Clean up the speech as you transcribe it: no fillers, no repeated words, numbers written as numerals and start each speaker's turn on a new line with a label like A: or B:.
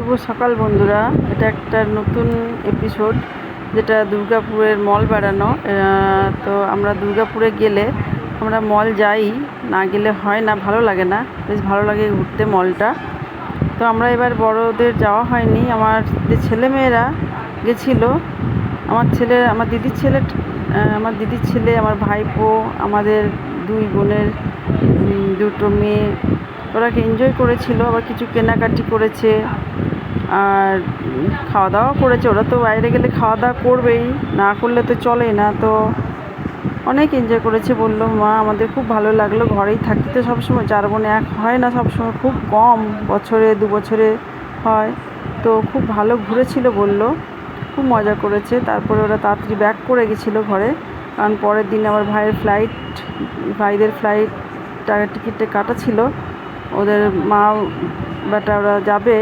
A: শুভ সকাল বন্ধুরা, এটা একটা নতুন এপিসোড যেটা দুর্গাপুরের মল বেড়ানো। তো আমরা দুর্গাপুরে গেলে আমরা মল যাই, না গেলে হয় না, ভালো লাগে না, বেশ ভালো লাগে ঘুরতে মলটা। তো আমরা এবার বড়দের যাওয়া হয়নি, আমার যে ছেলেমেয়েরা গেছিলো, আমার দিদির ছেলে, আমার ভাইপো, আমাদের দুই বোনের দুটো মেয়ে, ওরা এনজয় করেছিল, আবার কিছু কেনাকাটি করেছে আর খাওয়া দাওয়া করেছে। ওরা তো বাইরে গেলে খাওয়া দাওয়া করবেই, না করলে তো চলেই না। তো অনেক এনজয় করেছে, বললো মা আমাদের খুব ভালো লাগলো, ঘরেই থাকতে তো সবসময়, চার বোনে এক হয় না সবসময়, খুব কম, বছরে 2 বছরে হয়। তো খুব ভালো ঘুরেছিল বললো, খুব মজা করেছে। তারপরে ওরা তাড়াতাড়ি ব্যাক করে গেছিলো ঘরে, কারণ পরের দিন আমার ভাইদের ফ্লাইট টিকিটে কাটা ছিল, ওদের মা বেটা ওরা যাবে